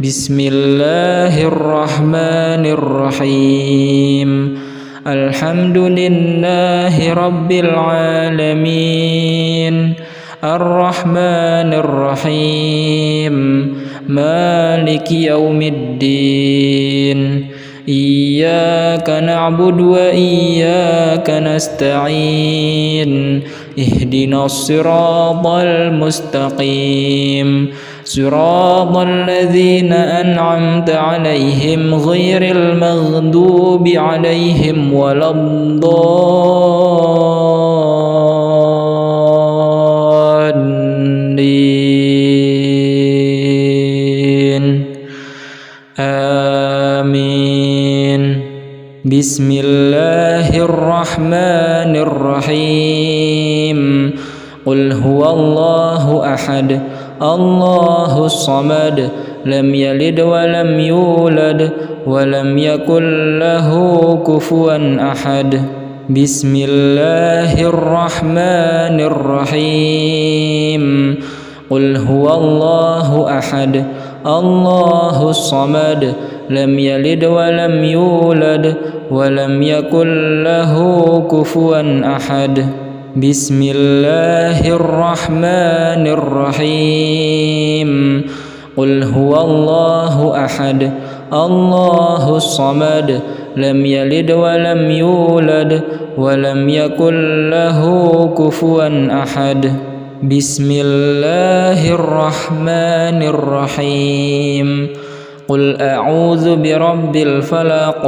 Bismillahirrahmanirrahim. Alhamdulillahi rabbil alamin. Ar-Rahmanir-Rahim. Maliki yaumiddin. Iyyaka na'budu wa iyyaka nasta'in. Ihdinas siratal mustaqim. Siratal ladzina an'amta 'alaihim ghairil maghdubi 'alaihim waladdallin. Amin. Bismillahirrahmanirrahim. Qul huwallahu ahad. Allahus samad. Lam yalid wa lam yulad wa lam yakul lahu kufuwan ahad. Bismillahirrahmanirrahim. Qul huwallahu ahad. Allahus samad. Lam yalid wa lam yulad wa lam yakul lahu kufuwan ahad. Bismillahirrahmanirrahim. Qul huwallahu ahad. Allahus samad. Lam yalid wa lam yulad wa lam yakul lahu kufuwan ahad. Bismillahirrahmanirrahim. Qul a'udzu birabbil falaq.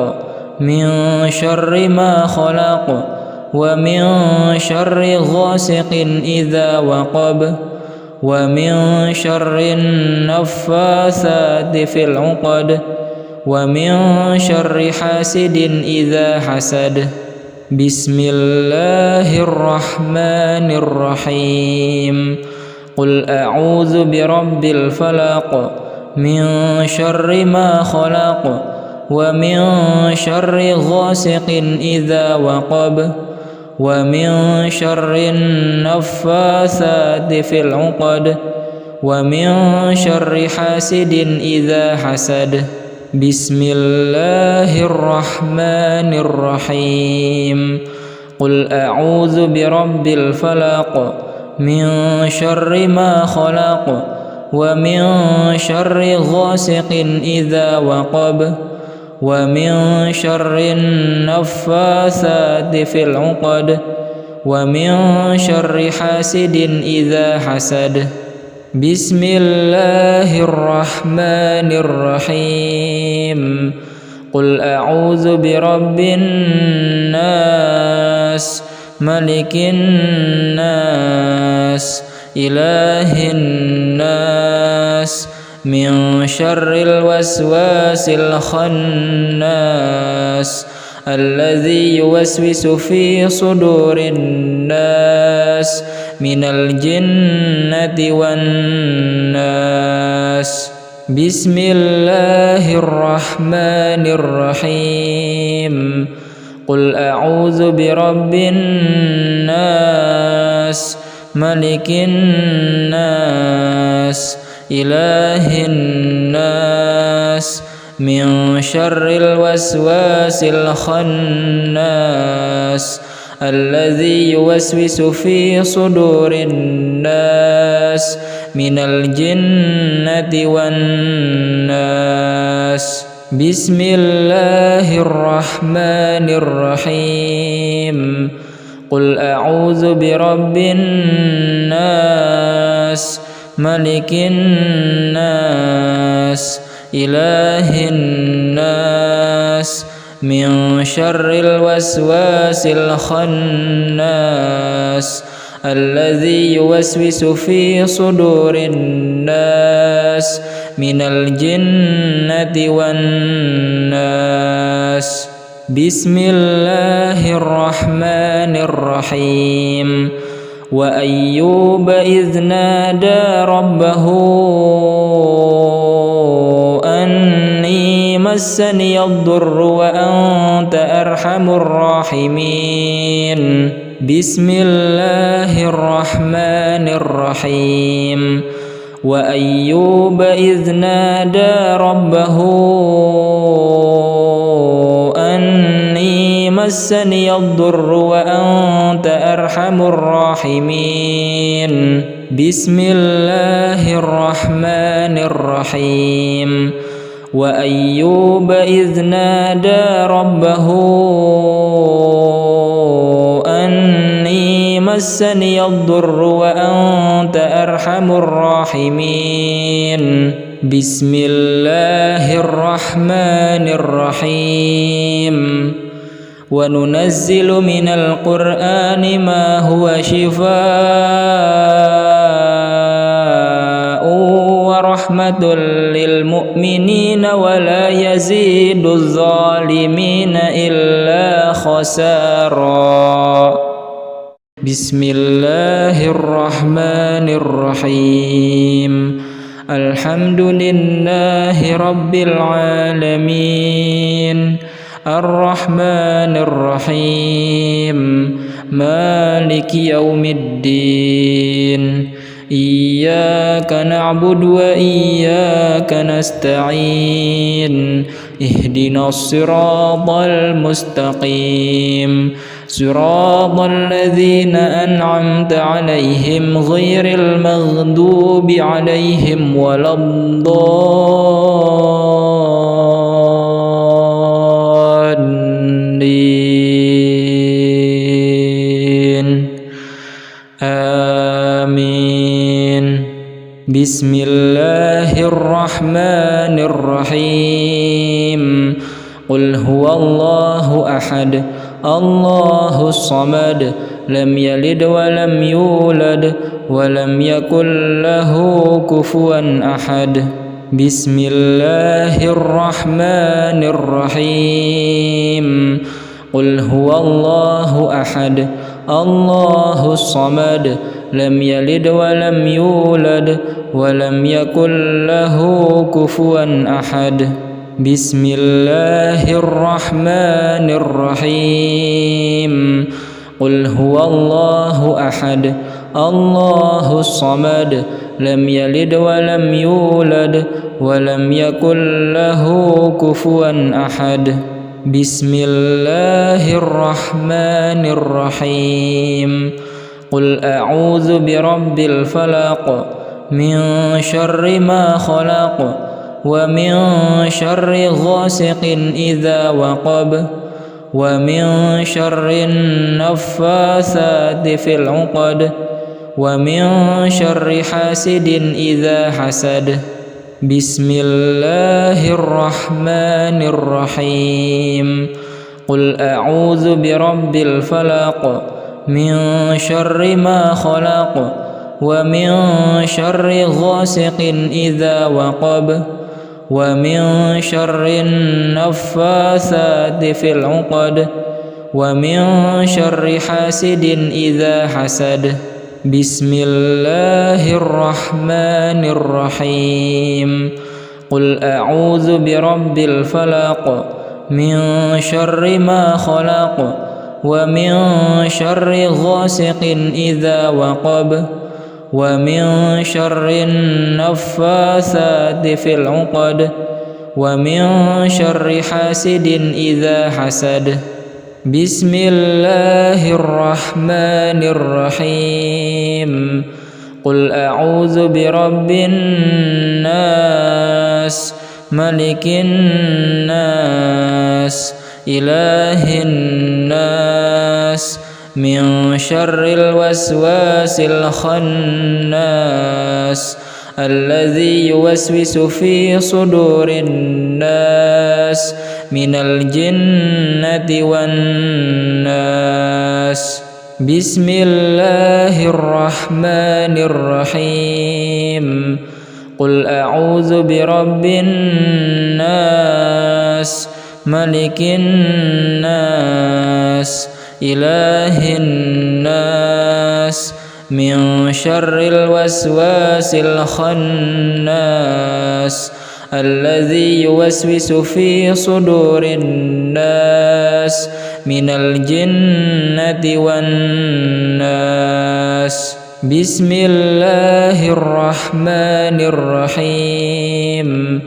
Min syarri ma khalaq. Wa min syarri ghasiqin idza waqab. Wa min syarri naffatsati fil 'uqad. Wa min syarri hasidin idza hasad. Bismillahirrahmanirrahim. Qul a'udzu birabbil falaq. Min syarri ma khalaq. Wa min syarri ghasiqin idza waqab. Wa min syarri naffatsati fil 'uqad. Wa min syarri hasidin idza hasad. Bismillahirrahmanirrahim. Qul a'udzu birabbil falaq. Min syarri ma khalaq. Wa min syarri ghasiqin idza waqab. Wa min syarri naffatsati fil 'uqad. Wa min syarri hasidin idza hasad. Bismillahirrahmanirrahim. Qul a'udzu birabbin nas. Malikin nas. Ilahin nas. Min syarril waswasil khannas. Alladzi yuwaswisu fi sudurin nas. Minal jinnati wan nas. Bismillahirrahmanirrahim. Qul a'udzu birabbin nas. Malikin nas. Ilahin nas. Min syarril waswasil khannas. Alladzi yuwaswisu fi sudurin nas. Minal jinnati wan nas. Bismillahirrahmanirrahim. Qul a'udzu birabbin nas. Malikin nas. Ilahin nas. Min syarril waswasil khannas. Alladzi yuwaswisu fi sudurin nas. Minal jinnati wan nas. Bismillahirrahmanirrahim. Wa ayyuba idh nada rabbahu anni massani ad-durru wa anta arhamur rahimin. Bismillahirrahmanirrahim. وأيوب إذ نادى ربه أني مسني الضر وأنت أرحم الراحمين بسم الله الرحمن الرحيم وأيوب إذ نادى ربه أني مسني الضر وأنت أرحم الراحمين بسم الله الرحمن الرحيم وننزل من القرآن ما هو شفاء ورحمة للمؤمنين ولا يزيد الظالمين إلا خسارا بسم الله الرحمن الرحيم الحمد لله رب العالمين الرحمن الرحيم مالك يوم الدين إياك نعبد وإياك نستعين اهدنا الصراط المستقيم صراط الذين أنعمت عليهم غير المغضوب عليهم ولا الضالين آمين بسم الله الرحمن الرحيم قل هو الله أحد الله الصمد لم يلد ولم يولد ولم يكن له كفوا أحد بسم الله الرحمن الرحيم قل هو الله أحد الله الصمد لم يلد ولم يولد ولم يكن له كفوا أحد بسم الله الرحمن الرحيم قل هو الله أحد الله الصمد لم يلد ولم يولد ولم يكن له كفوا أحد بسم الله الرحمن الرحيم قل أعوذ برب الفلق من شر ما خلق ومن شر غاسق إذا وقب ومن شر النفاثات في العقد ومن شر حاسد إذا حسد بسم الله الرحمن الرحيم قل أعوذ برب الفلق من شر ما خلق ومن شر غاسق إذا وقب ومن شر النفاثات في العقد ومن شر حاسد إذا حسد بسم الله الرحمن الرحيم قل أعوذ برب الفلق من شر ما خلق ومن شر غاسق إذا وقب ومن شر النفاثات في العقد ومن شر حاسد إذا حسد بسم الله الرحمن الرحيم قل أعوذ برب الناس ملك الناس إله الناس من شر الوسواس الخناس الذي يوسوس في صدور الناس من الجنة والناس بسم الله الرحمن الرحيم قل أعوذ برب الناس ملك الناس إله الناس من شر الوسواس الخناس الذي يوسوس في صدور الناس من الجنة والناس بسم الله الرحمن الرحيم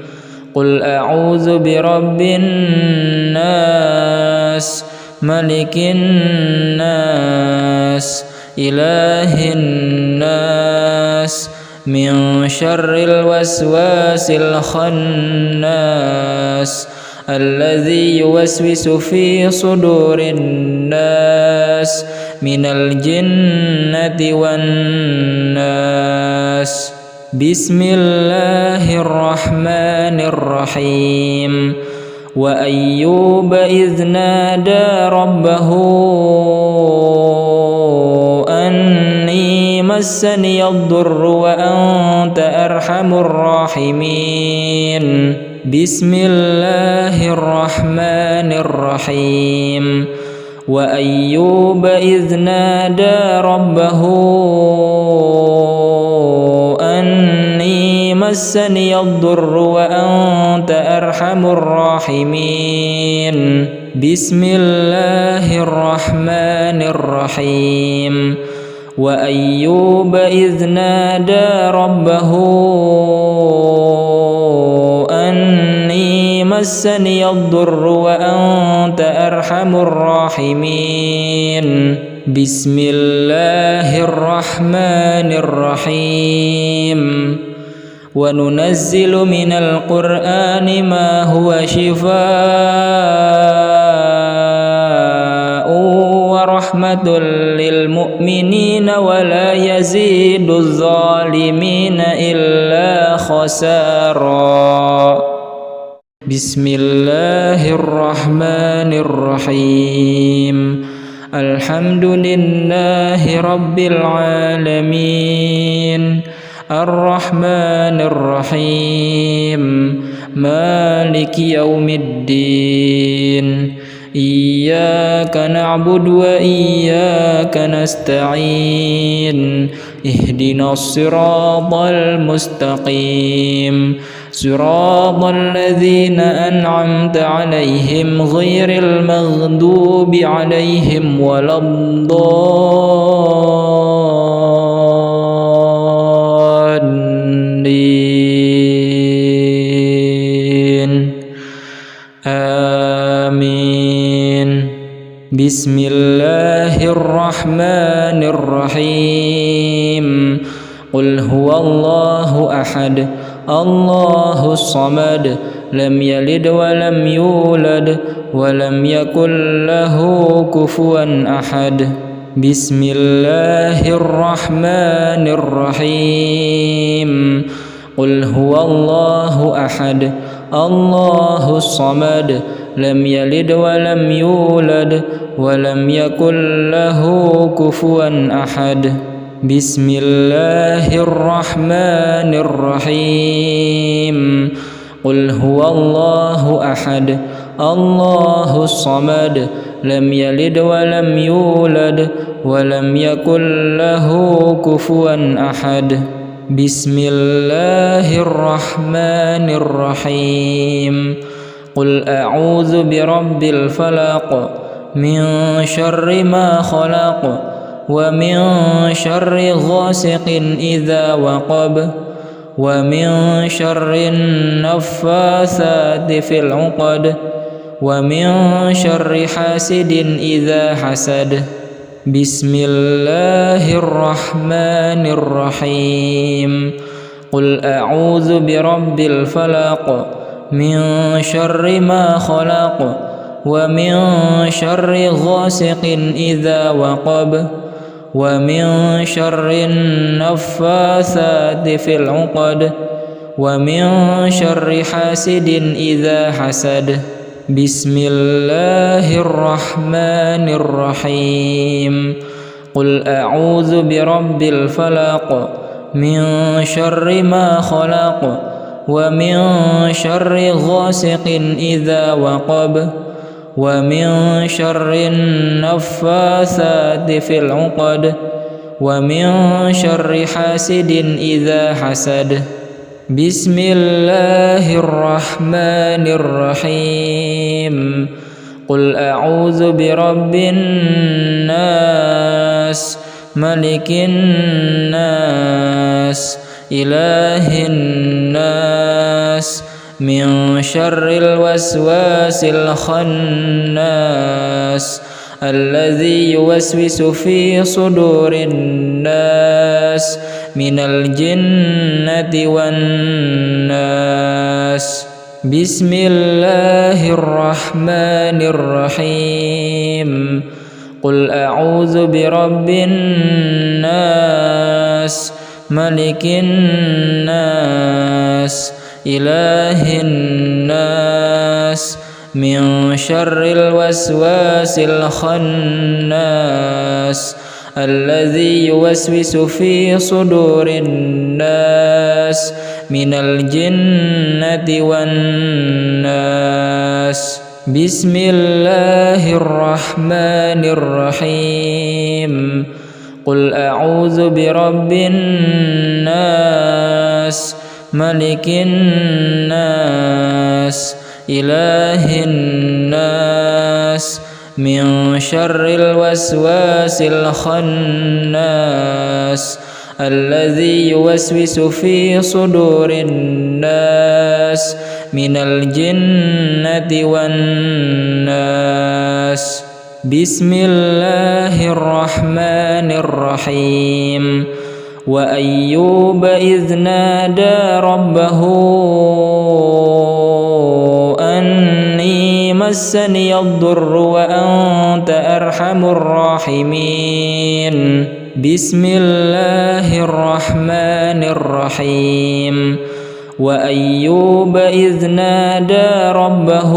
قل أعوذ برب الناس ملك الناس إله الناس من شر الوسواس الخناس الذي يوسوس في صدور الناس من الجنة والناس بسم الله الرحمن الرحيم وأيوب إذ نادى ربه أني مسني الضر وأنت أرحم الراحمين بسم الله الرحمن الرحيم وأيوب إذ نادى ربه أني مسني الضر وأنت أرحم الراحمين بسم الله الرحمن الرحيم وأيوب إذ نادى ربه أني مسني الضر وأنت أرحم الراحمين بسم الله الرحمن الرحيم وننزل من القرآن ما هو شفاء ورحمة للمؤمنين ولا يزيد الظالمين إلا خسارا بسم الله الرحمن الرحيم الحمد لله رب العالمين الرحمن الرحيم مالك يوم الدين إياك نعبد وإياك نستعين اهدنا الصراط المستقيم صراط الذين أنعمت عليهم غير المغضوب عليهم ولا الضالين آمين بسم الله الرحمن الرحيم قل هو الله أحد الله الصمد لم يلد ولم يولد ولم يكن له كفوا أحد بسم الله الرحمن الرحيم قل هو الله أحد الله الصمد لم يلد ولم يولد ولم يكن له كفوا أحد بسم الله الرحمن الرحيم قل هو الله أحد الله الصمد لم يلد ولم يولد ولم يكن له كفوا أحد بسم الله الرحمن الرحيم قل أعوذ برب الفلق من شر ما خلق ومن شر غاسق إذا وقب ومن شر النفاثات في العقد ومن شر حاسد إذا حسد بسم الله الرحمن الرحيم قل أعوذ برب الفلق من شر ما خلق ومن شر غاسق إذا وقب ومن شر النفاثات في العقد ومن شر حاسد إذا حسد بسم الله الرحمن الرحيم قل أعوذ برب الفلق من شر ما خلق ومن شر غاسق إذا وقب ومن شر النفاثات في العقد ومن شر حاسد إذا حسد بسم الله الرحمن الرحيم قل أعوذ برب الناس ملك الناس إله الناس من شر الوسواس الخناس الذي يوسوس في صدور الناس من الجنة والناس. بسم الله الرحمن الرحيم. قل أعوذ برب الناس ملك الناس إله الناس من شر الوسواس الخناس الذي يوسوس في صدور الناس من الجنة والناس. بسم الله الرحمن الرحيم. قل أعوذ برب الناس ملك الناس إله الناس من شر الوسواس الخناس الذي يوسوس في صدور الناس من الجنة والناس. بسم الله الرحمن الرحيم. وأيوب إذ نادى ربه أني مسني الضر وأنت أرحم الراحمين. بسم الله الرحمن الرحيم. وأيوب إذ نادى ربه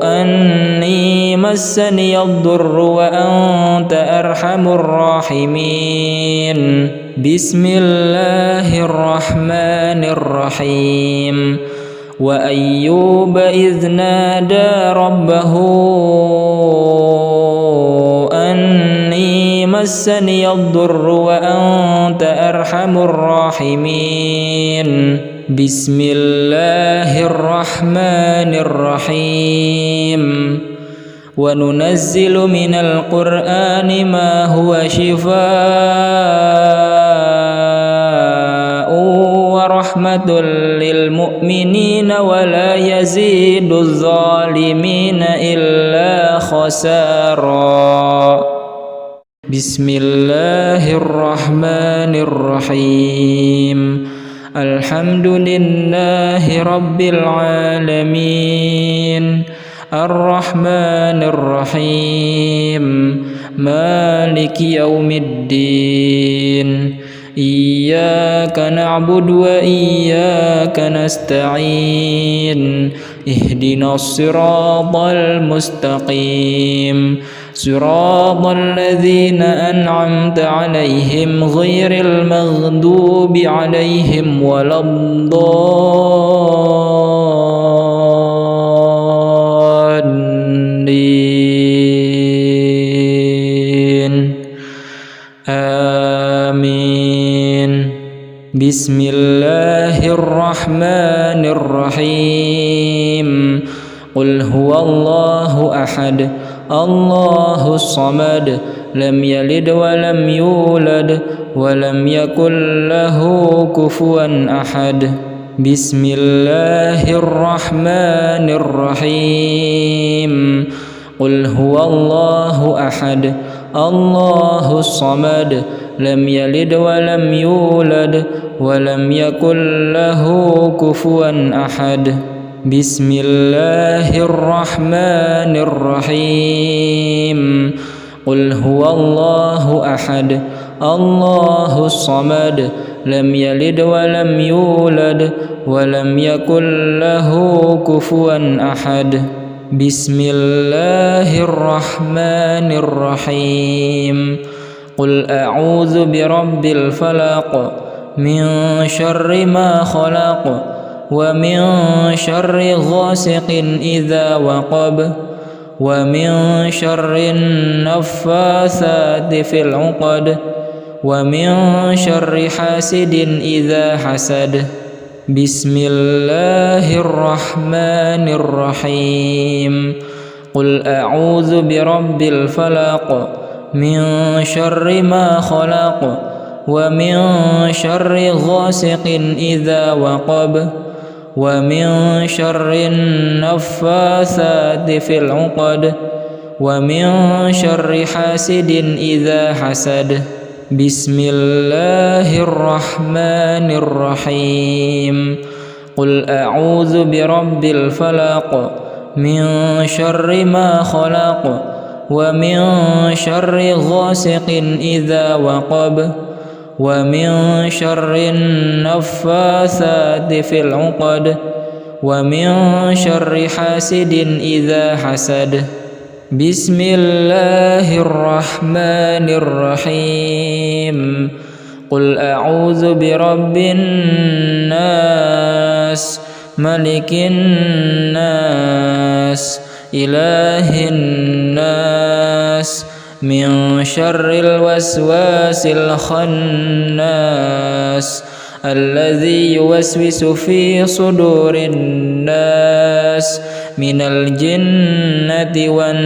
أني مسني الضر وأنت أرحم الراحمين. بسم الله الرحمن الرحيم. وأيوب إذ نادى ربه أني مسني الضر وأنت أرحم الراحمين. بسم الله الرحمن الرحيم. وننزل من القرآن ما هو شفاء ورحمة للمؤمنين ولا يزيد الظالمين إلا خسارا. بسم الله الرحمن الرحيم. الحمد لله رب العالمين الرحمن الرحيم مالك يوم الدين. إياك نعبد وإياك نستعين. اهدنا الصراط المستقيم صراط الذين أنعمت عليهم غير المغضوب عليهم ولا الضالين. آمين. بسم الله الرحمن الرحيم. قل هو الله أحد الله الصمد لم يلد ولم يولد ولم يكن له كفوا أحد. بسم الله الرحمن الرحيم. قل هو الله أحد الله الصمد لم يلد ولم يولد ولم يكن له كفوا أحد. بسم الله الرحمن الرحيم. قل هو الله أحد الله الصمد لم يلد ولم يولد ولم يكن له كفوا أحد. بسم الله الرحمن الرحيم. قل أعوذ برب الفلق من شر ما خلق ومن شر غاسق إذا وقب ومن شر النفاثات في العقد ومن شر حاسد إذا حسد. بسم الله الرحمن الرحيم. قل أعوذ برب الفلق من شر ما خلق ومن شر غاسق إذا وقب ومن شر النفاثات في العقد ومن شر حاسد إذا حسد. بسم الله الرحمن الرحيم. قل أعوذ برب الفلق من شر ما خلق ومن شر غاسق إذا وقب ومن شر النفاثات في العقد ومن شر حاسد إذا حسد. بسم الله الرحمن الرحيم. قل أعوذ برب الناس ملك الناس إله الناس من شر الوسواس الخناس الذي يوسوس في صدور الناس من الجنة والناس.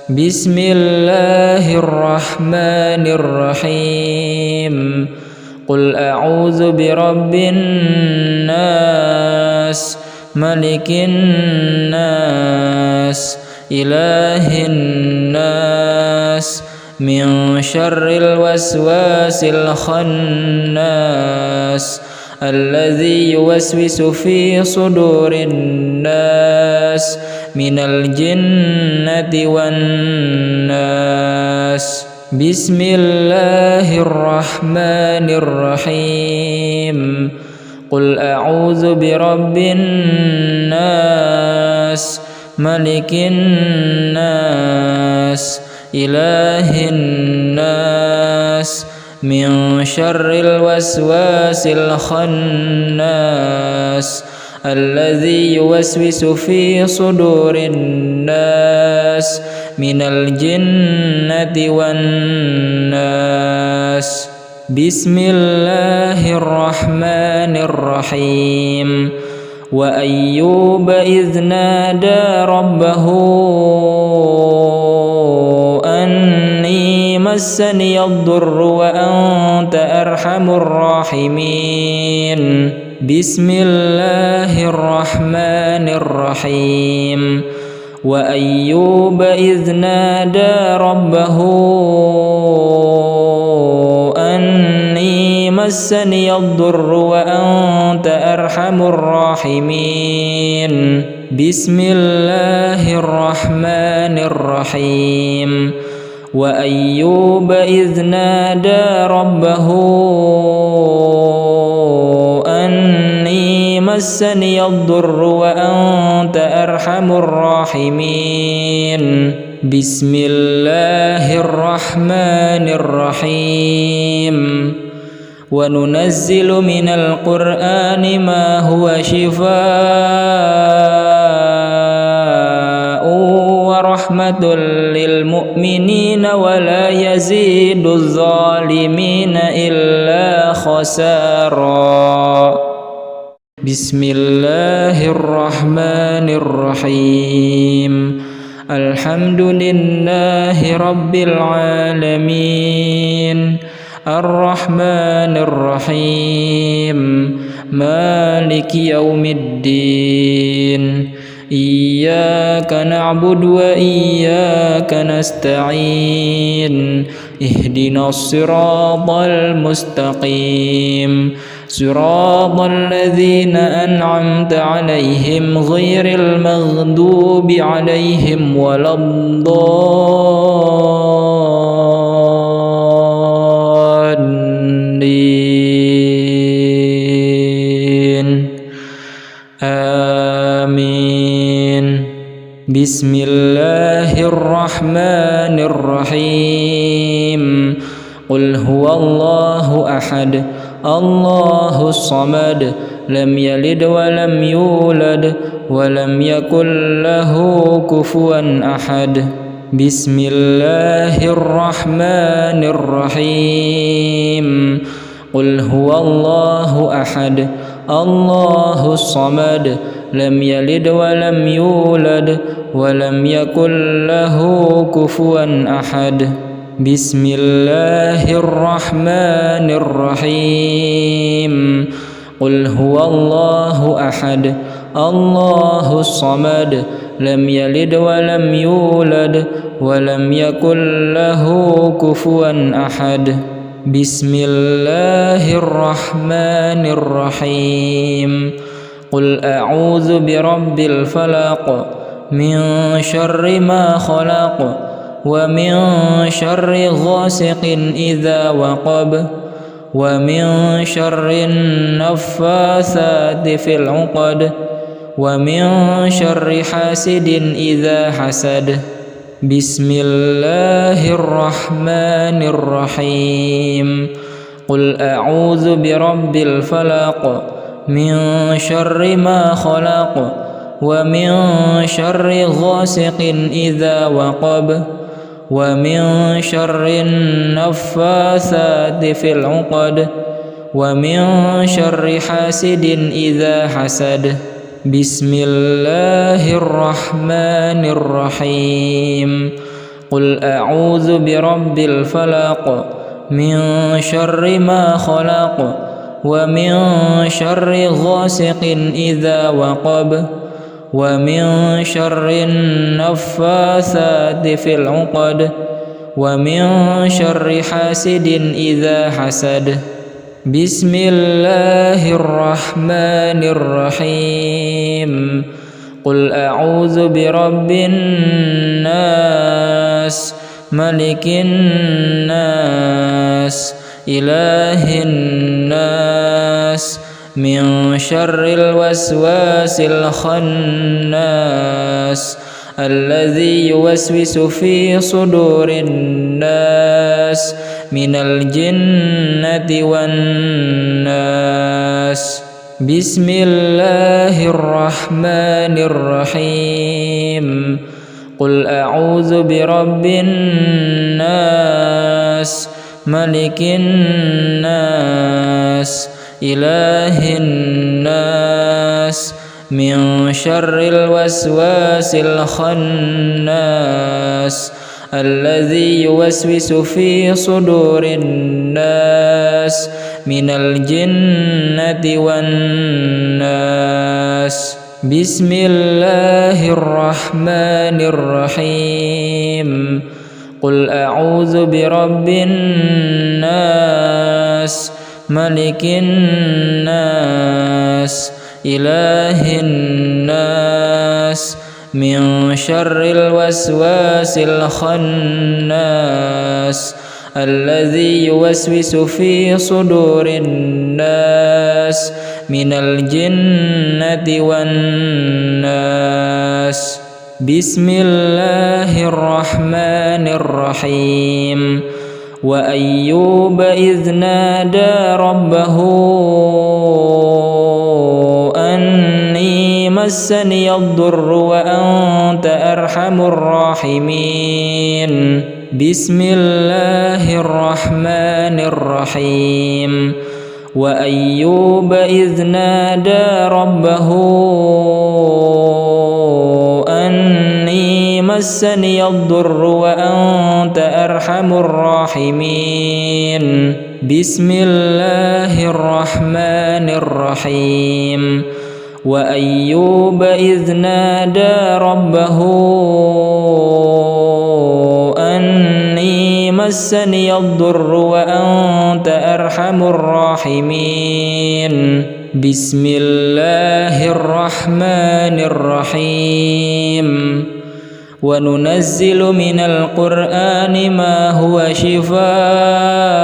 بسم الله الرحمن الرحيم. قل أعوذ برب الناس ملك الناس إله الناس من شر الوسواس الخناس الذي يوسوس في صدور الناس من الجنة والناس. بسم الله الرحمن الرحيم. قل أعوذ برب الناس ملك الناس إله الناس من شر الوسواس الخناس الذي يوسوس في صدور الناس من الجنة والناس. بسم الله الرحمن الرحيم. وأيوب إذ نادى ربه أني مسني الضر وأنت أرحم الراحمين. بسم الله الرحمن الرحيم. وأيوب إذ نادى ربه أني مسني الضر وأنت أرحم الراحمين. بسم الله الرحمن الرحيم. وأيوب إذ نادى ربه أني مسني الضر وأنت أرحم الراحمين. بسم الله الرحمن الرحيم. وننزل من القرآن ما هو شفاء ورحمة للمؤمنين ولا يزيد الظالمين إلا خسارا. بسم الله الرحمن الرحيم. الحمد لله رب العالمين الرحمن الرحيم مالك يوم الدين. إياك نعبد وإياك نستعين. اهدنا الصراط المستقيم صراط الذين أنعمت عليهم غير المغضوب عليهم ولا الضالين. آمين. بسم الله الرحمن الرحيم. قل هو الله أحد الله الصمد لم يلد ولم يولد ولم يكن له كفوا أحد. بسم الله الرحمن الرحيم. قل هو الله أحد الله الصمد لم يلد ولم يولد ولم يكن له كفوا أحد بسم الله الرحمن الرحيم قل هو الله أحد الله الصمد لم يلد ولم يولد ولم يكن له كفوا أحد بسم الله الرحمن الرحيم قل أعوذ برب الفلق من شر ما خلق ومن شر غاسق إذا وقب ومن شر النفاثات في العقد ومن شر حاسد إذا حسد بسم الله الرحمن الرحيم قل أعوذ برب الفلق من شر ما خلق ومن شر غاسق إذا وقب ومن شر النفاثات في العقد ومن شر حاسد إذا حسد بسم الله الرحمن الرحيم قل أعوذ برب الفلق من شر ما خلق ومن شر غاسق إذا وقب ومن شر النفاثات في العقد ومن شر حاسد إذا حسد بسم الله الرحمن الرحيم قل أعوذ برب الناس ملك الناس إله الناس من شر الوسواس الخناس الذي يوسوس في صدور الناس من الجنة والناس بسم الله الرحمن الرحيم قل أعوذ برب الناس ملك الناس إله الناس من شر الوسواس الخناس الذي يوسوس في صدور الناس من الجنة والناس بسم الله الرحمن الرحيم قل أعوذ برب الناس ملك الناس إله الناس من شر الوسواس الخناس الذي يوسوس في صدور الناس من الجنة والناس بسم الله الرحمن الرحيم وأيوب إذ نادى ربه أني مسني الضر وأنت أرحم الراحمين بسم الله الرحمن الرحيم وأيوب إذ نادى ربه أني مسني الضر وأنت أرحم الراحمين بسم الله الرحمن الرحيم وأيوب إذ نادى ربه أني مسني الضر وأنت أرحم الراحمين بسم الله الرحمن الرحيم وننزل من القرآن ما هو شفاء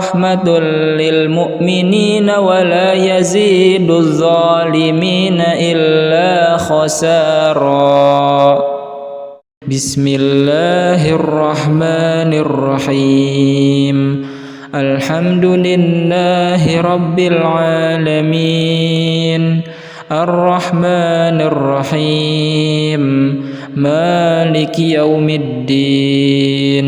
ورحمة للمؤمنين ولا يزيد الظالمين إلا خسارا بسم الله الرحمن الرحيم الحمد لله رب العالمين الرحمن الرحيم مالك يوم الدين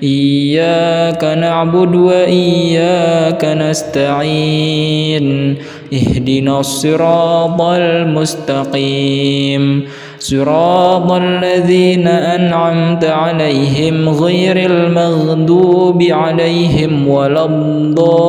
إياك نعبد وإياك نستعين اهدنا الصراط المستقيم صراط الذين أنعمت عليهم غير المغضوب عليهم ولا الضالين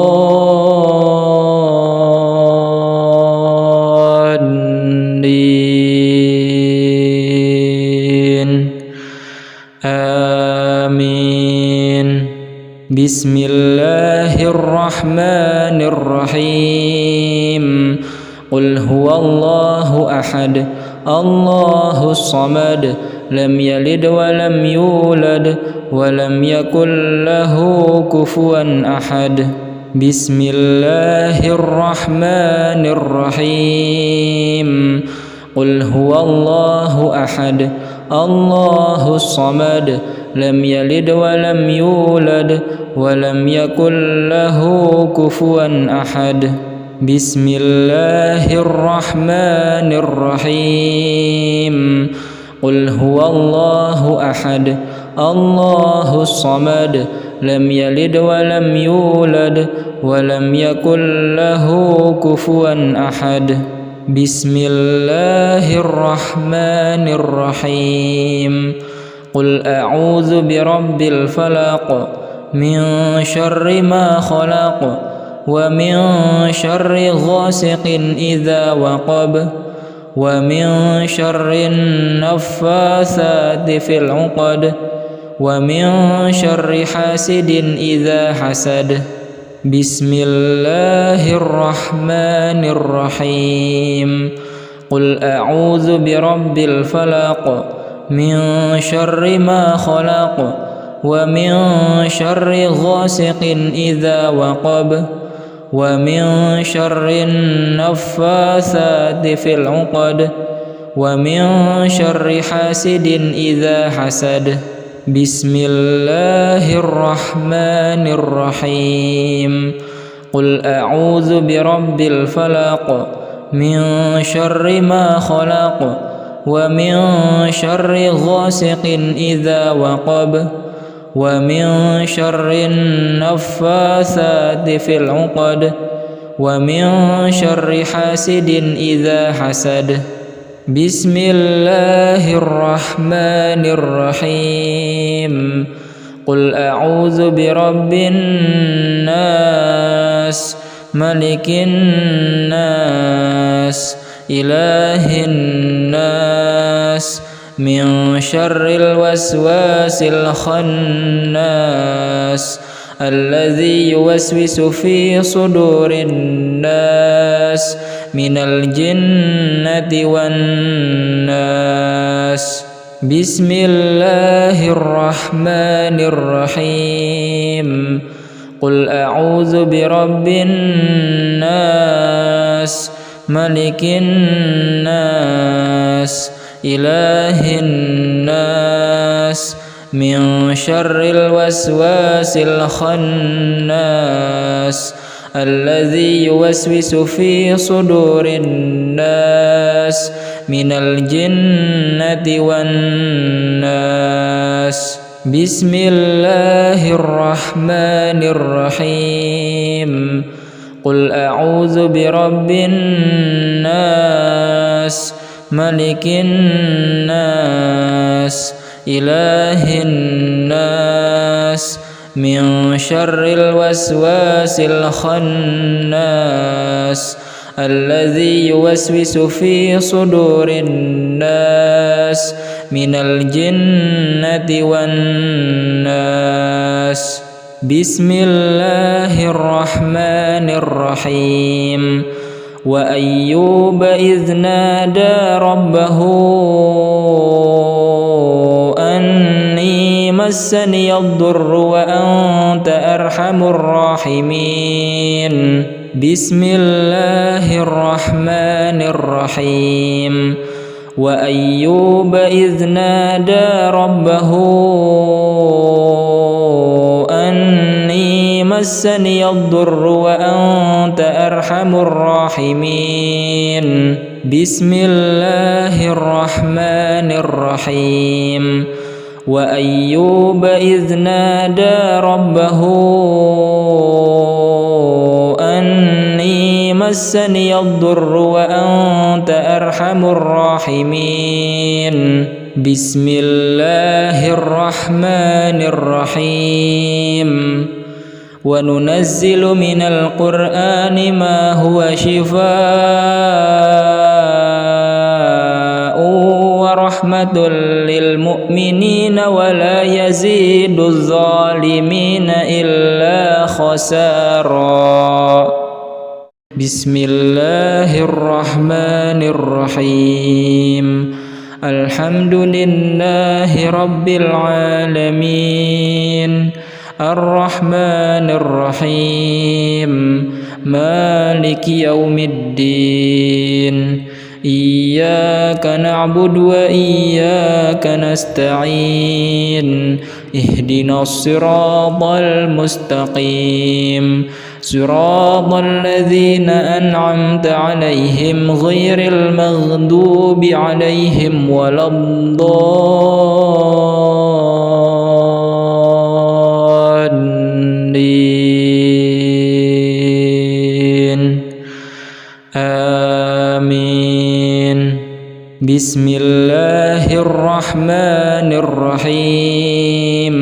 آمين. بسم الله الرحمن الرحيم قل هو الله أحد الله الصمد لم يلد ولم يولد ولم يكن له كفوا أحد. بسم الله الرحمن الرحيم قل هو الله أحد الله الصمد لم يلد ولم يولد ولم يكن له كفوا أحد. بسم الله الرحمن الرحيم قل هو الله أحد الله الصمد لم يلد ولم يولد ولم يكن له كفوا أحد. بسم الله الرحمن الرحيم قل أعوذ برب الفلق من شر ما خلق ومن شر غاسق إذا وقب ومن شر النفاثات في العقد ومن شر حاسد إذا حسد. بسم الله الرحمن الرحيم قل أعوذ برب الفلق من شر ما خلق ومن شر غاسق إذا وقب ومن شر النفاثات في العقد ومن شر حاسد إذا حسد. بسم الله الرحمن الرحيم قل أعوذ برب الفلق من شر ما خلق ومن شر غاسق إذا وقب ومن شر النفاثات في العقد ومن شر حاسد إذا حسد. بسم الله الرحمن الرحيم قل أعوذ برب الناس ملك الناس إله الناس من شر الوسواس الخناس الذي يوسوس في صدور الناس من الجنة والناس. بسم الله الرحمن الرحيم قل أعوذ برب الناس ملك الناس إله الناس من شر الوسواس الخناس الذي يوسوس في صدور الناس من الجنة والناس. بسم الله الرحمن الرحيم قل أعوذ برب الناس ملك الناس إله الناس من شر الوسواس الخناس الذي يوسوس في صدور الناس من الجنة والناس. بسم الله الرحمن الرحيم وأيوب إذ نادى ربه أني مسني الضر وأنت أرحم الراحمين. بسم الله الرحمن الرحيم وأيوب إذ نادى ربه أني مسني الضر وأنت أرحم الراحمين. بسم الله الرحمن الرحيم وأيوب إذ نادى ربه أني مسني الضر وأنت أرحم الراحمين بسم الله الرحمن الرحيم وننزل من القرآن ما هو شفاء ورحمة للمؤمنين ولا يزيد الظالمين إلا خسارا بسم الله الرحمن الرحيم الحمد لله رب العالمين الرحمن الرحيم مالك يوم الدين إياك نعبد وإياك نستعين اهدنا الصراط المستقيم صراط الذين أنعمت عليهم غير المغضوب عليهم ولا الضالين آمين بسم الله الرحمن الرحيم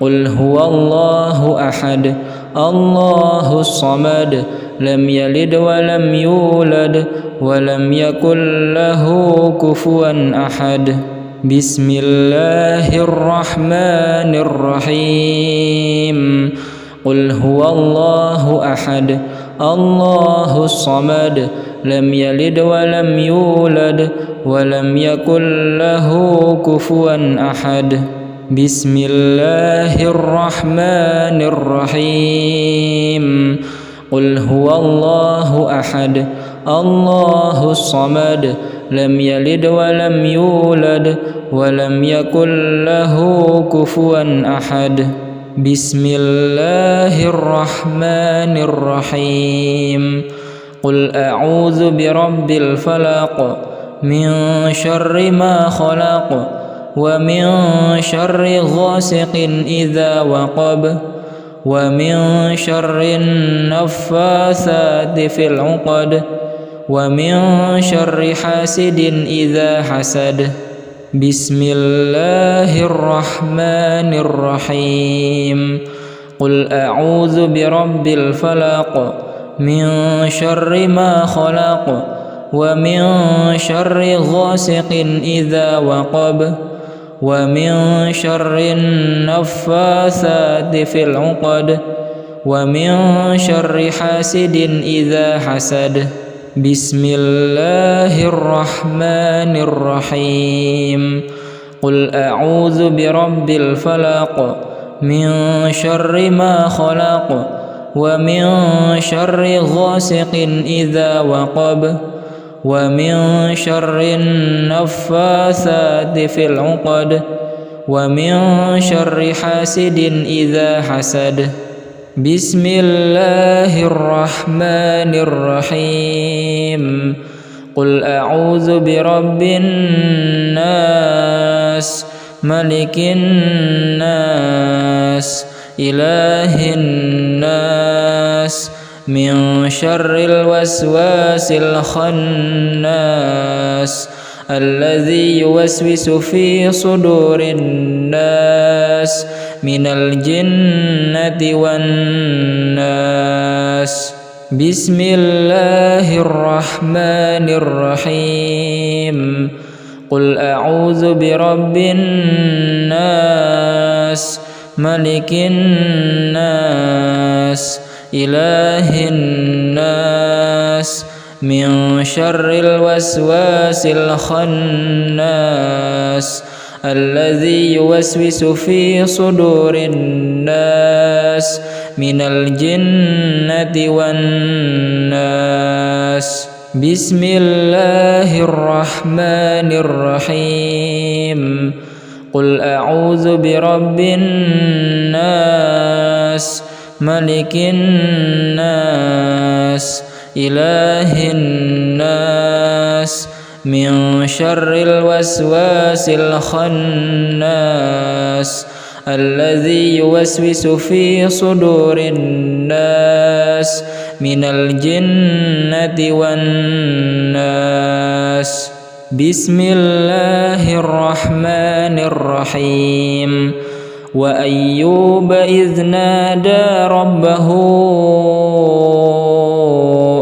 قل هو الله أحد الله الصمد لم يلد ولم يولد ولم يكن له كفوا أحد بسم الله الرحمن الرحيم قل هو الله أحد الله الصمد لم يلد ولم يولد ولم يكن له كفوا أحد بسم الله الرحمن الرحيم قل هو الله أحد الله الصمد لم يلد ولم يولد ولم يكن له كفوا أحد بسم الله الرحمن الرحيم قل أعوذ برب الفلق من شر ما خلق ومن شر غاسق إذا وقب ومن شر النفاثات في العقد ومن شر حاسد إذا حسد بسم الله الرحمن الرحيم قل أعوذ برب الفلق من شر ما خلق ومن شر غاسق إذا وقب ومن شر النفاثات في العقد ومن شر حاسد إذا حسد بسم الله الرحمن الرحيم قل أعوذ برب الفلق من شر ما خلق ومن شر غاسق إذا وقب ومن شر النفاثات في العقد ومن شر حاسد إذا حسد بسم الله الرحمن الرحيم قل أعوذ برب الناس ملك الناس إله الناس من شر الوسواس الخناس الذي يوسوس في صدور الناس من الجنة والناس بسم الله الرحمن الرحيم قل أعوذ برب الناس ملك الناس إله الناس من شر الوسواس الخناس الذي يوسوس في صدور الناس من الجنة والناس بسم الله الرحمن الرحيم قل أعوذ برب الناس ملك الناس إله الناس من شر الوسواس الخناس الذي يوسوس في صدور الناس من الجنة والناس. بسم الله الرحمن الرحيم. وأيوب إذ نادى ربه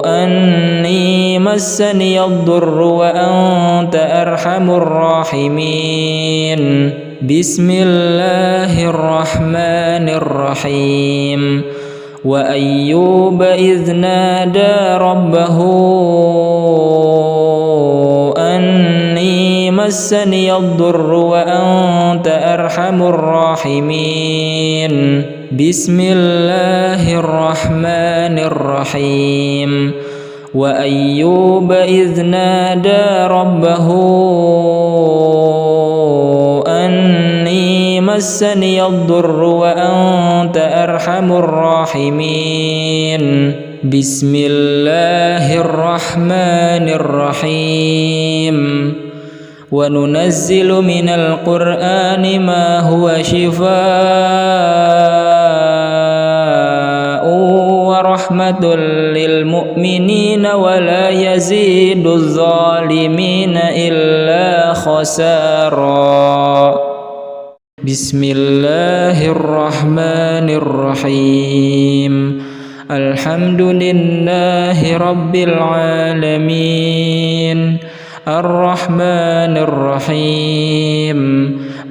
أني مسني الضر وأنت أرحم الراحمين. بسم الله الرحمن الرحيم. وأيوب إذ نادى ربه أني مسني الضر وأنت أرحم الراحمين. بسم الله الرحمن الرحيم. وأيوب إذ نادى ربه أني مسني الضر وأنت أرحم الراحمين. بسم الله الرحمن الرحيم. وننزل من القرآن ما هو شفاء ورحمة للمؤمنين ولا يزيد الظالمين إلا خسارا. بسم الله الرحمن الرحيم. الحمد لله رب العالمين الرحمن الرحيم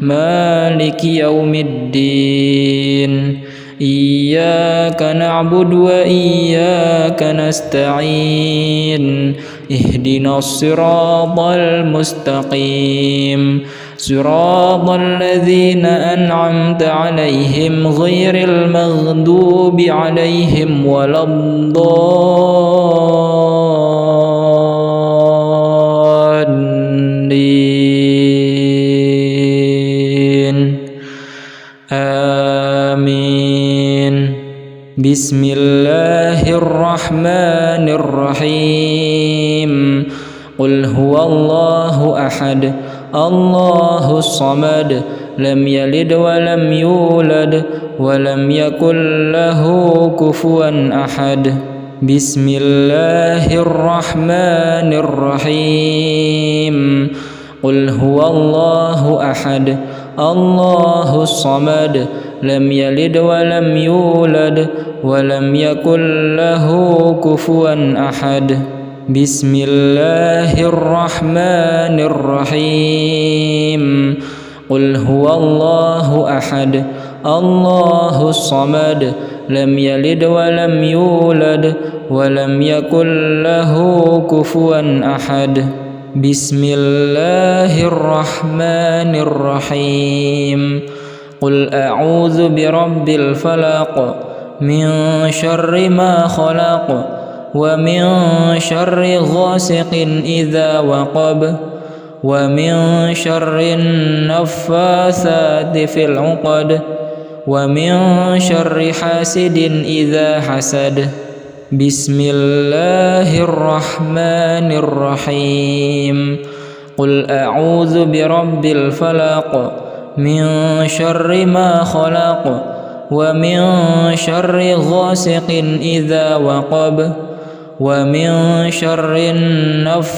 مالك يوم الدين. إياك نعبد وإياك نستعين. اهدنا الصراط المستقيم صراط الذين أنعمت عليهم غير المغضوب عليهم ولا الضالين. آمين. بسم الله الرحمن الرحيم. قل هو الله أحد الله الصمد لم يلد ولم يولد ولم يكن له كفوا أحد. بسم الله الرحمن الرحيم. قل هو الله أحد الله الصمد لم يلد ولم يولد ولم يكن له كفوا أحد. بسم الله الرحمن الرحيم. قل هو الله أحد الله الصمد لم يلد ولم يولد ولم يكن له كفوا أحد. بسم الله الرحمن الرحيم. قل أعوذ برب الفلق من شر ما خلق ومن شر غاسق إذا وقب ومن شر النفاثات في العقد ومن شر حاسد إذا حسد. بسم الله الرحمن الرحيم. قل أعوذ برب الفلق من شر ما خلق ومن شر غاسق إذا وقب ومن شر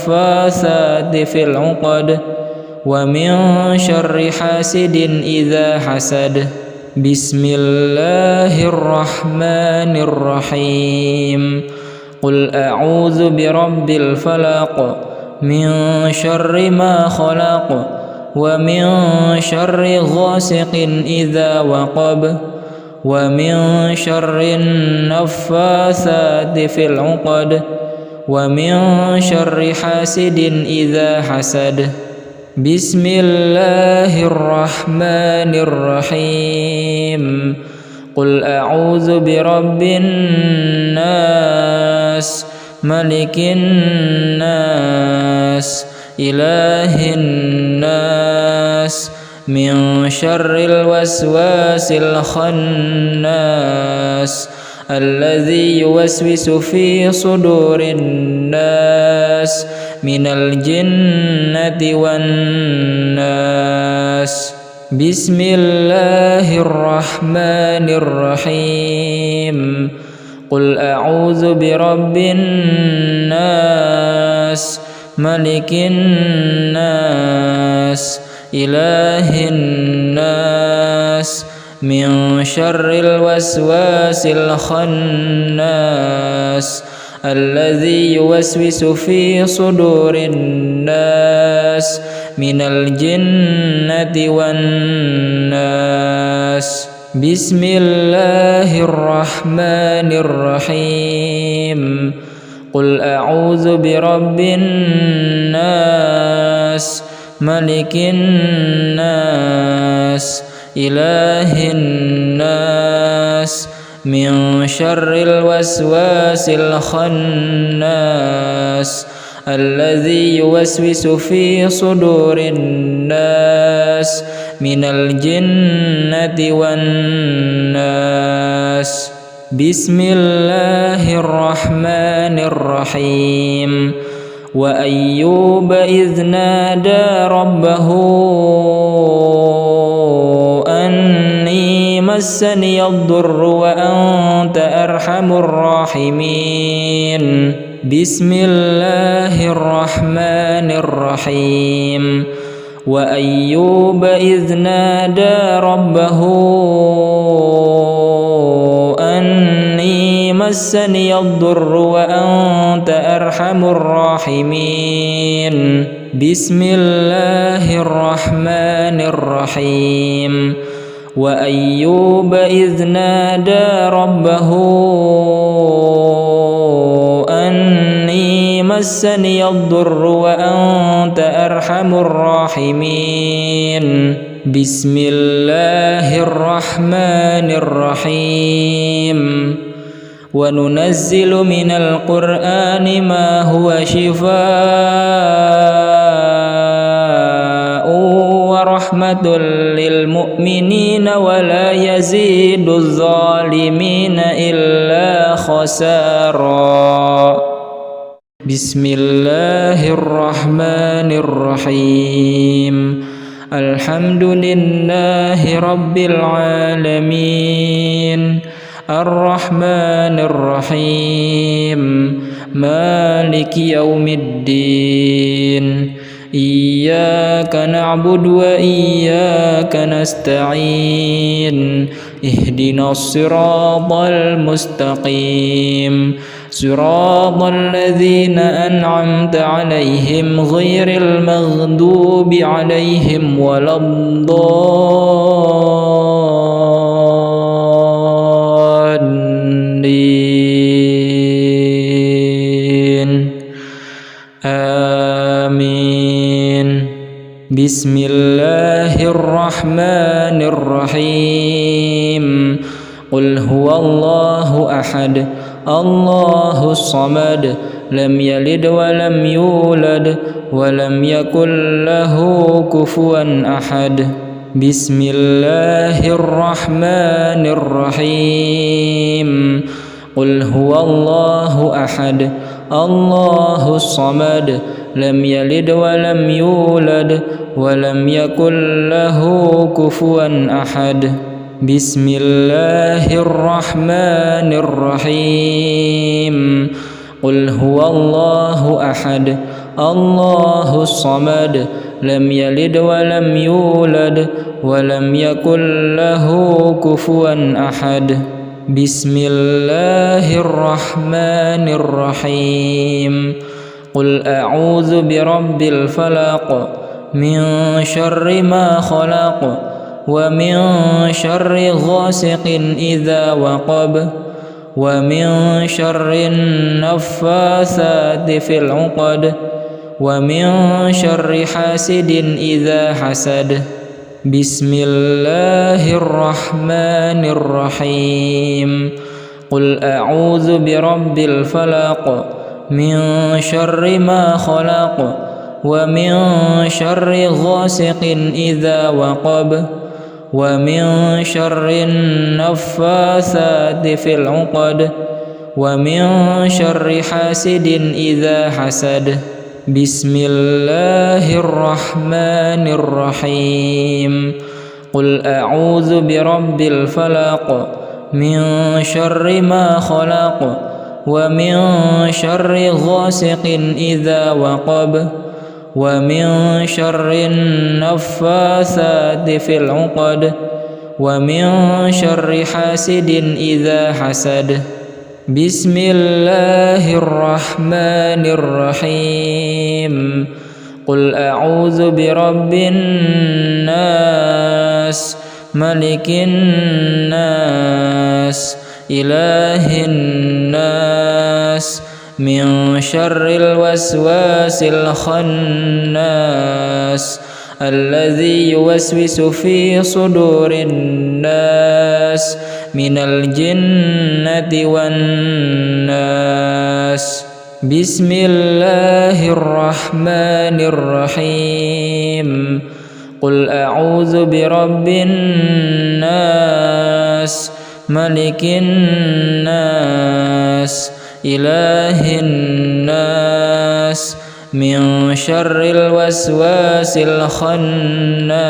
النفاثات في العقد ومن شر حاسد إذا حسد. بسم الله الرحمن الرحيم. قل أعوذ برب الفلق من شر ما خلق ومن شر غاسق إذا وقب ومن شر النفاثات في العقد ومن شر حاسد إذا حسد. بسم الله الرحمن الرحيم. قل أعوذ برب الناس ملك الناس إله الناس من شر الوسواس الخناس الذي يوسوس في صدور الناس من الجنة والناس. بسم الله الرحمن الرحيم. قل أعوذ برب الناس ملك الناس إله الناس من شر الوسواس الخناس الذي يوسوس في صدور الناس من الجنة والناس. بسم الله الرحمن الرحيم. قل أعوذ برب الناس ملك الناس إله الناس من شر الوسواس الخناس الذي يوسوس في صدور الناس من الجنة والناس. بسم الله الرحمن الرحيم. وأيوب إذ نادى ربه أني مسني الضر وأنت أرحم الراحمين. بسم الله الرحمن الرحيم. وأيوب إذ نادى ربه أني مسني الضر وأنت أرحم الراحمين. بسم الله الرحمن الرحيم. وأيوب إذ نادى ربه أني مسني الضر وأنت أرحم الراحمين. بسم الله الرحمن الرحيم. وننزل من القرآن ما هو شفاء ورحمة للمؤمنين ولا يزيد الظالمين إلا خسارا. بسم الله الرحمن الرحيم. الحمد لله رب العالمين الرحمن الرحيم مالك يوم الدين. إياك نعبد وإياك نستعين. اهدنا الصراط المستقيم صراط الذين أنعمت عليهم غير المغضوب عليهم ولا الضالين. آمين. بسم الله الرحمن الرحيم. قل هو الله أحد الله الصمد لم يلد ولم يولد ولم يكن له كفوا أحد. بسم الله الرحمن الرحيم. قل هو الله أحد الله الصمد لم يلد ولم يولد ولم يكن له كفوا أحد. بسم الله الرحمن الرحيم. قل هو الله أحد الله الصمد لم يلد ولم يولد ولم يكن له كفوا أحد. بسم الله الرحمن الرحيم. قل أعوذ برب الفلق من شر ما خلق ومن شر غاسق إذا وقب ومن شر النفاثات في العقد ومن شر حاسد إذا حسد. بسم الله الرحمن الرحيم. قل أعوذ برب الفلق من شر ما خلق ومن شر غاسق إذا وقب ومن شر النفاثات في العقد ومن شر حاسد إذا حسد. بسم الله الرحمن الرحيم قل أعوذ برب الفلق من شر ما خلق ومن شر غاسق إذا وقب ومن شر النفاثات في العقد ومن شر حاسد إذا حسد بسم الله الرحمن الرحيم قل أعوذ برب الناس ملك الناس إله الناس من شر الوسواس الخناس الذي يوسوس في صدور الناس من الجنة والناس بسم الله الرحمن الرحيم قل أعوذ برب الناس ملك الناس إله الناس من شر الوسواس الخناس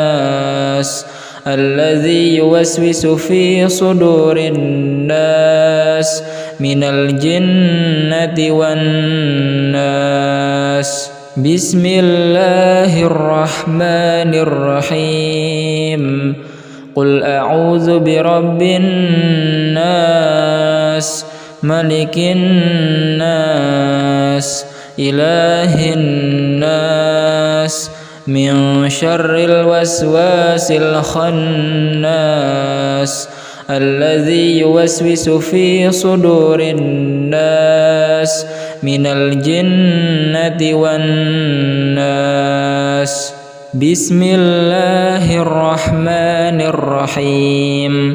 الذي يوسوس في صدور الناس من الجنة والناس بسم الله الرحمن الرحيم قل أعوذ برب الناس ملك الناس إله الناس من شر الوسواس الخناس الذي يوسوس في صدور الناس من الجنة والناس بسم الله الرحمن الرحيم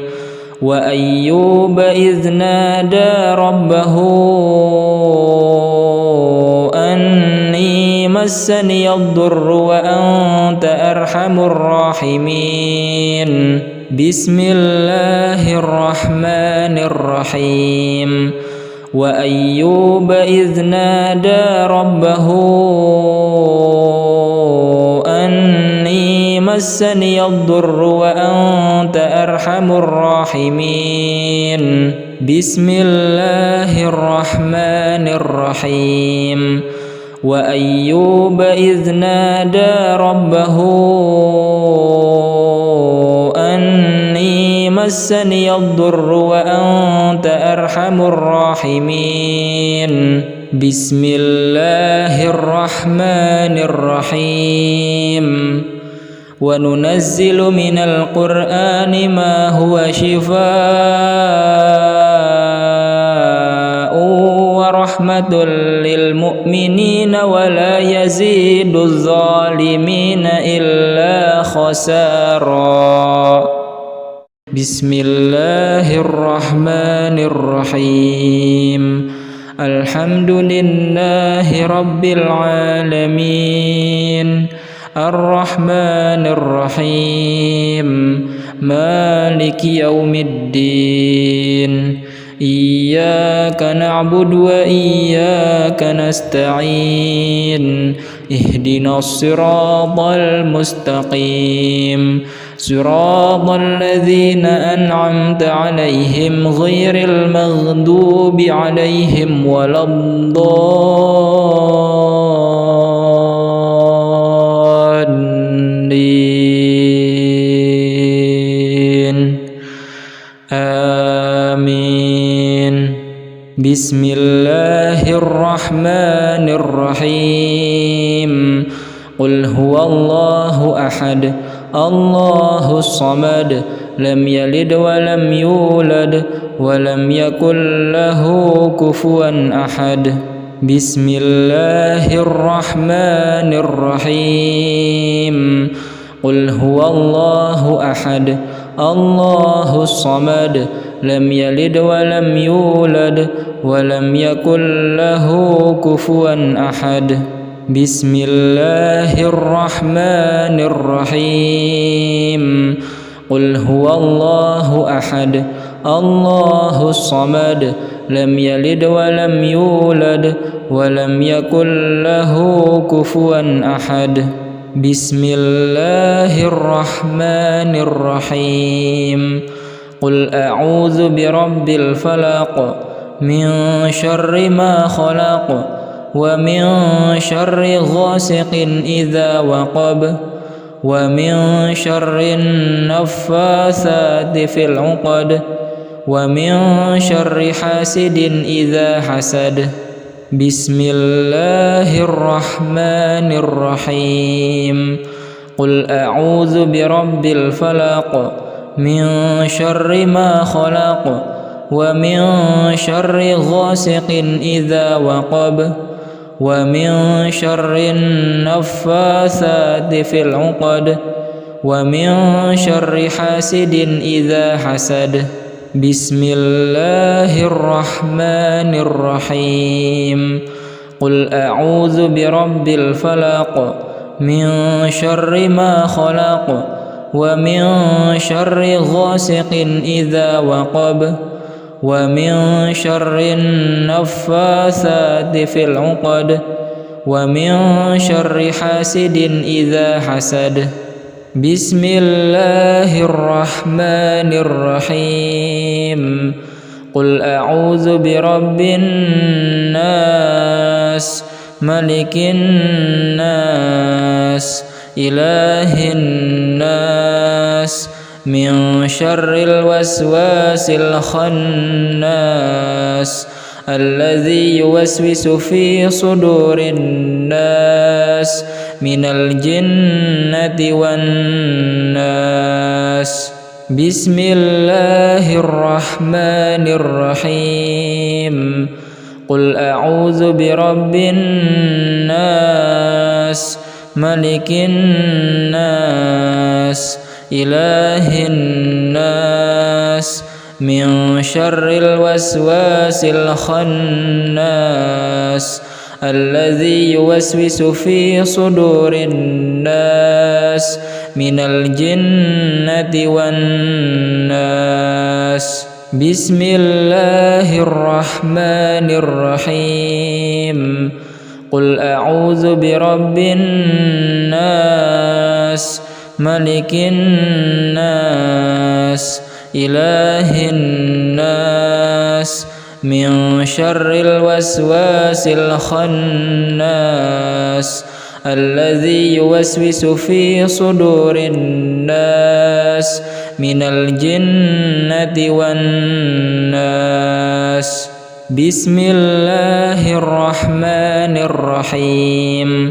وأيوب إذ نادى ربه أني مسني الضر وأنت أرحم الراحمين بسم الله الرحمن الرحيم وأيوب إذ نادى ربه أني مسني الضر وأنت أرحم الراحمين بسم الله الرحمن الرحيم وأيوب إذ نادى ربه أني مسني الضر وأنت أرحم الراحمين بسم الله الرحمن الرحيم وننزل من القرآن ما هو شفاء ورحمة للمؤمنين ولا يزيد الظالمين إلا خسارا بسم الله الرحمن الرحيم الحمد لله رب العالمين الرحمن الرحيم مالك يوم الدين إياك نعبد وإياك نستعين اهدنا الصراط المستقيم صراط الذين أنعمت عليهم غير المغضوب عليهم ولا الضالين آمين بسم الله الرحمن الرحيم قل هو الله أحد الله الصمد لم يلد ولم يولد ولم يكن له كفوا أحد بسم الله الرحمن الرحيم قل هو الله أحد الله الصمد لم يلد ولم يولد ولم يكن له كفوا أحد بسم الله الرحمن الرحيم قل هو الله أحد الله الصمد لم يلد ولم يولد ولم يكن له كفوا أحد. بسم الله الرحمن الرحيم. قل أعوذ برب الفلق من شر ما خلق ومن شر غاسق إذا وقب ومن شر النفاثات في العقد ومن شر حاسد إذا حسد. بسم الله الرحمن الرحيم. قل أعوذ برب الفلق من شر ما خلق ومن شر غاسق إذا وقب ومن شر النفاثات في العقد ومن شر حاسد إذا حسد. بسم الله الرحمن الرحيم. قل أعوذ برب الفلق من شر ما خلق ومن شر غاسق إذا وقب ومن شر النفاثات في العقد ومن شر حاسد إذا حسد. بسم الله الرحمن الرحيم. قل أعوذ برب الناس ملك الناس إله الناس من شر الوسواس الخناس الذي يوسوس في صدور الناس من الجنة والناس. بسم الله الرحمن الرحيم. قل أعوذ برب الناس ملك الناس إله الناس من شر الوسواس الخناس الذي يوسوس في صدور الناس من الجنة والناس. بسم الله الرحمن الرحيم. قل أعوذ برب الناس ملك الناس إله الناس من شر الوسواس الخناس الذي يوسوس في صدور الناس من الجنة والناس. بسم الله الرحمن الرحيم.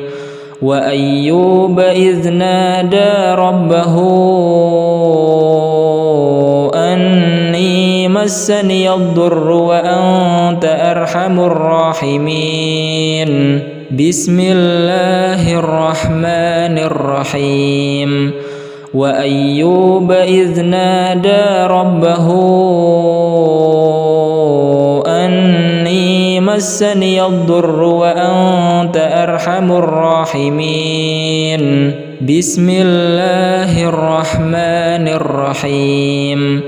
وأيوب إذ نادى ربه أني مسني الضر وأنت أرحم الراحمين. بسم الله الرحمن الرحيم. وأيوب إذ نادى ربه أني مسني الضر وأنت أرحم الراحمين. بسم الله الرحمن الرحيم.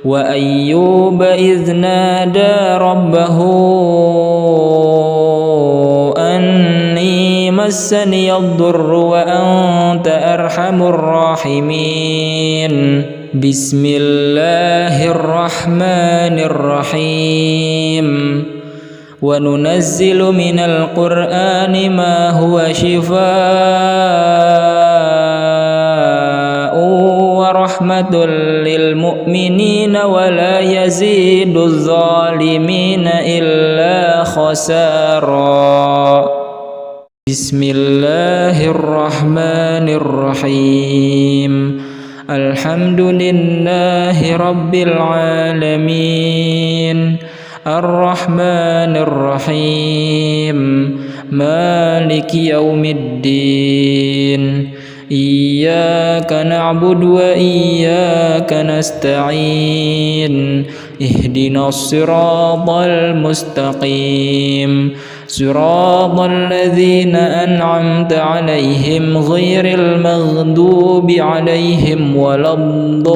وأيوب إذ نادى ربه أني مسني الضر وأنت أرحم الراحمين. بسم الله الرحمن الرحيم. وننزل من القرآن ما هو شفاء ورحمة للمؤمنين ولا يزيد الظالمين إلا خسارا. بسم الله الرحمن الرحيم. الحمد لله رب العالمين الرحمن الرحيم مالك يوم الدين. إياك نعبد وإياك نستعين. اهدنا الصراط المستقيم صراط الذين أنعمت عليهم غير المغضوب عليهم ولا الضالين.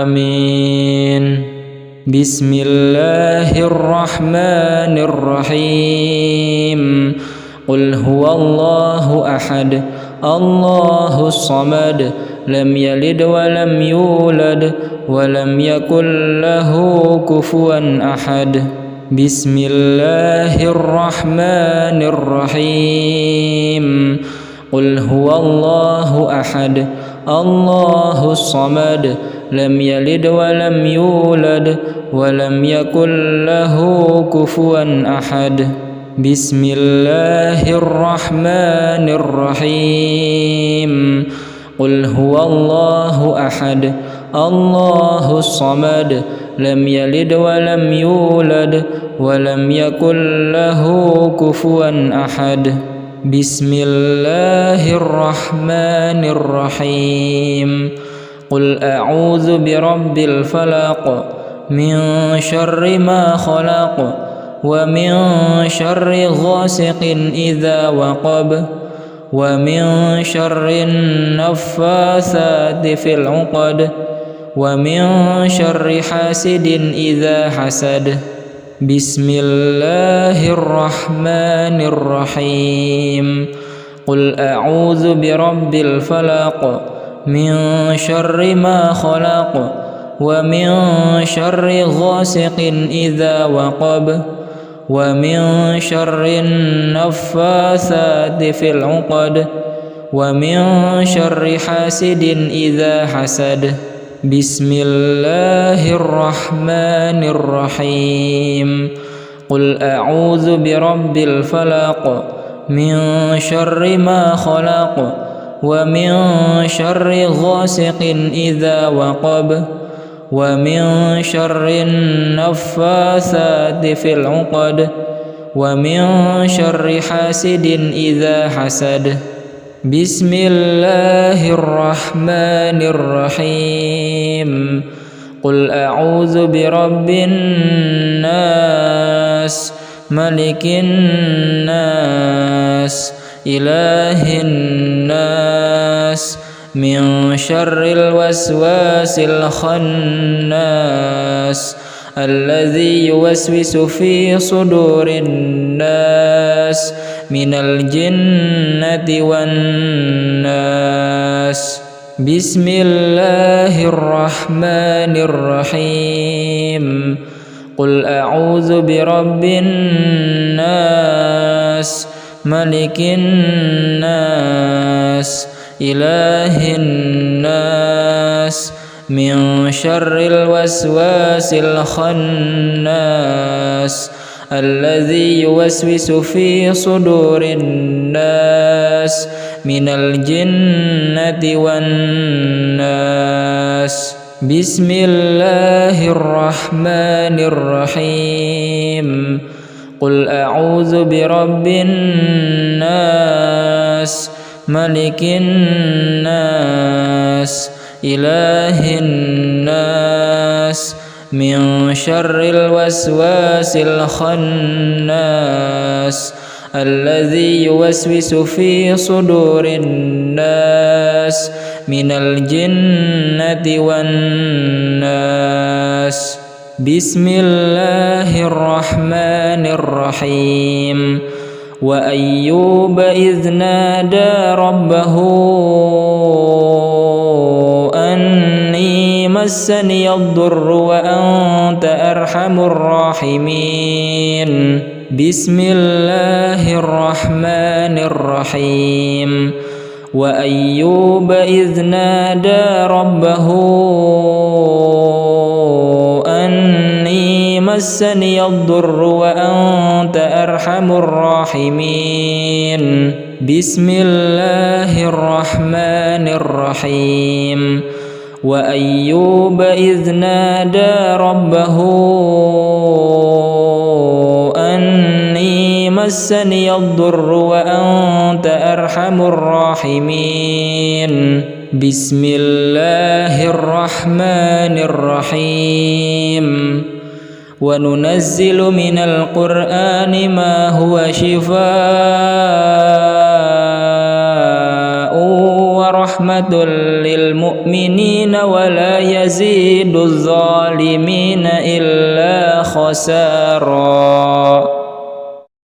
آمين. بسم الله الرحمن الرحيم. قل هو الله أحد الله الصمد لم يلد ولم يولد ولم يكن له كفوا أحد. بسم الله الرحمن الرحيم. قل هو الله أحد الله الصمد لم يلد ولم يولد ولم يكن له كفوا أحد. بسم الله الرحمن الرحيم. قل هو الله أحد الله الصمد لم يلد ولم يولد ولم يكن له كفوا أحد. بسم الله الرحمن الرحيم. قل أعوذ برب الفلق من شر ما خلق ومن شر غاسق إذا وقب ومن شر النفاثات في العقد ومن شر حاسد إذا حسد. بسم الله الرحمن الرحيم. قل أعوذ برب الفلق من شر ما خلق ومن شر غاسق إذا وقب ومن شر النفاثات في العقد ومن شر حاسد إذا حسد. بسم الله الرحمن الرحيم. قل أعوذ برب الفلق من شر ما خلق ومن شر غاسق إذا وقب ومن شر النفاثات في العقد ومن شر حاسد إذا حسد. بسم الله الرحمن الرحيم. قل أعوذ برب الناس ملك الناس إله الناس من شر الوسواس الخناس الذي يوسوس في صدور الناس من الجنة والناس. بسم الله الرحمن الرحيم. قل أعوذ برب الناس ملك الناس إله الناس من شر الوسواس الخناس الذي يوسوس في صدور الناس من الجنة والناس. بسم الله الرحمن الرحيم. قل أعوذ برب الناس ملك الناس إله الناس من شر الوسواس الخناس الذي يوسوس في صدور الناس من الجنة والناس. بسم الله الرحمن الرحيم. وأيوب إذ نادى ربه أني مسني الضر وأنت أرحم الراحمين. بسم الله الرحمن الرحيم. وأيوب إذ نادى ربه أني مسني الضر وأنت أرحم الراحمين. بسم الله الرحمن الرحيم. وأيوب إذ نادى ربه أني مسني الضر وأنت أرحم الراحمين. بسم الله الرحمن الرحيم. وننزل من القرآن ما هو شفاء rahmatul lil mu'minina wa la yaziduz zalimin illa khasara.